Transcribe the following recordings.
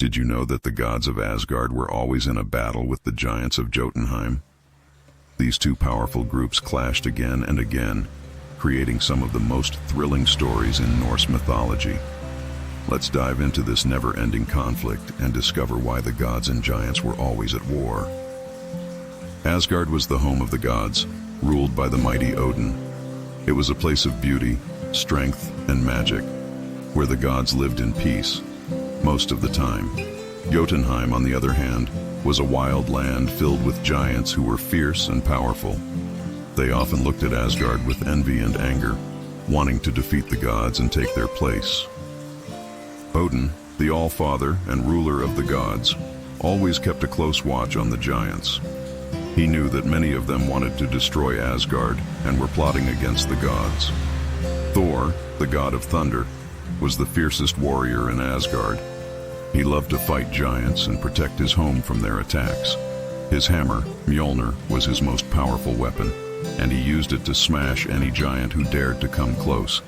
Did you know that the gods of Asgard were always in a battle with the giants of Jotunheim? These two powerful groups clashed again and again, creating some of the most thrilling stories in Norse mythology. Let's dive into this never-ending conflict and discover why the gods and giants were always at war. Asgard was the home of the gods, ruled by the mighty Odin. It was a place of beauty, strength, and magic, where the gods lived in peace most of the time. Jotunheim, on the other hand, was a wild land filled with giants who were fierce and powerful. They often looked at Asgard with envy and anger, wanting to defeat the gods and take their place. Odin, the All-Father and ruler of the gods, always kept a close watch on the giants. He knew that many of them wanted to destroy Asgard and were plotting against the gods. Thor, the god of thunder, was the fiercest warrior in Asgard. He loved to fight giants and protect his home from their attacks. His hammer, Mjolnir, was his most powerful weapon, and he used it to smash any giant who dared to come close.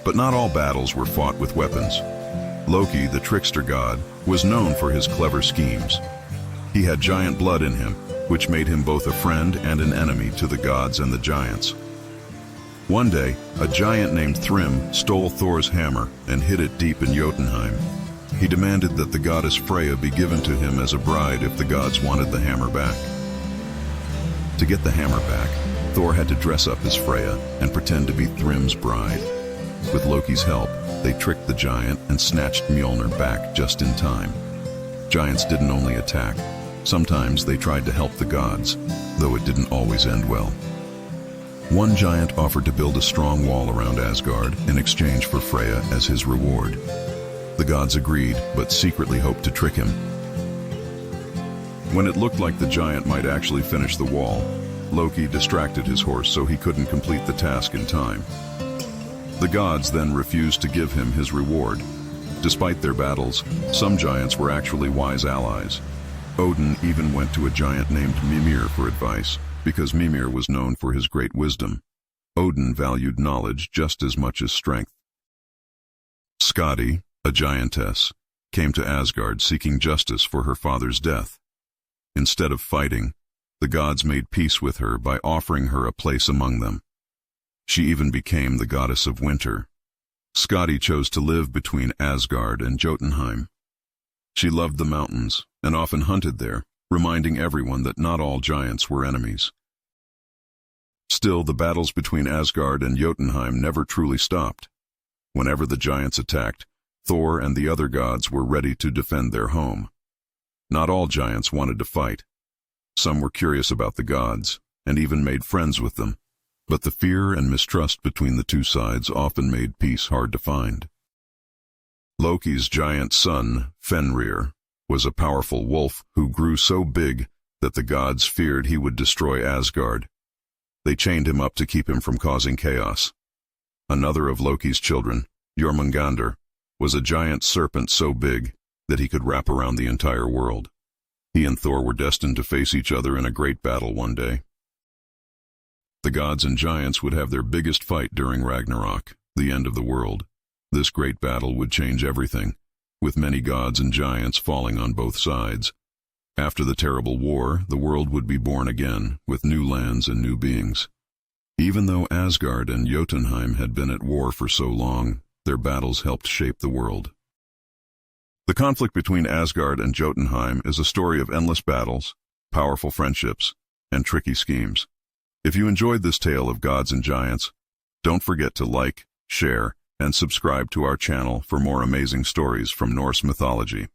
But not all battles were fought with weapons. Loki, the trickster god, was known for his clever schemes. He had giant blood in him, which made him both a friend and an enemy to the gods and the giants. One day, a giant named Thrym stole Thor's hammer and hid it deep in Jotunheim. He demanded that the goddess Freya be given to him as a bride if the gods wanted the hammer back. To get the hammer back, Thor had to dress up as Freya and pretend to be Thrym's bride. With Loki's help, they tricked the giant and snatched Mjolnir back just in time. Giants didn't only attack. Sometimes they tried to help the gods, though it didn't always end well. One giant offered to build a strong wall around Asgard in exchange for Freya as his reward. The gods agreed, but secretly hoped to trick him. When it looked like the giant might actually finish the wall, Loki distracted his horse so he couldn't complete the task in time. The gods then refused to give him his reward. Despite their battles, some giants were actually wise allies. Odin even went to a giant named Mimir for advice, because Mimir was known for his great wisdom. Odin valued knowledge just as much as strength. Skadi, a giantess, came to Asgard seeking justice for her father's death. Instead of fighting, the gods made peace with her by offering her a place among them. She even became the goddess of winter. Skadi chose to live between Asgard and Jotunheim. She loved the mountains and often hunted there, reminding everyone that not all giants were enemies. Still, the battles between Asgard and Jotunheim never truly stopped. Whenever the giants attacked, Thor and the other gods were ready to defend their home. Not all giants wanted to fight. Some were curious about the gods, and even made friends with them. But the fear and mistrust between the two sides often made peace hard to find. Loki's giant son, Fenrir, was a powerful wolf who grew so big that the gods feared he would destroy Asgard. They chained him up to keep him from causing chaos. Another of Loki's children, Jormungandr, was a giant serpent so big that he could wrap around the entire world. He and Thor were destined to face each other in a great battle one day. The gods and giants would have their biggest fight during Ragnarok, the end of the world. This great battle would change everything, with many gods and giants falling on both sides. After the terrible war, the world would be born again, with new lands and new beings. Even though Asgard and Jotunheim had been at war for so long, their battles helped shape the world. The conflict between Asgard and Jotunheim is a story of endless battles, powerful friendships, and tricky schemes. If you enjoyed this tale of gods and giants, don't forget to like, share, and subscribe to our channel for more amazing stories from Norse mythology.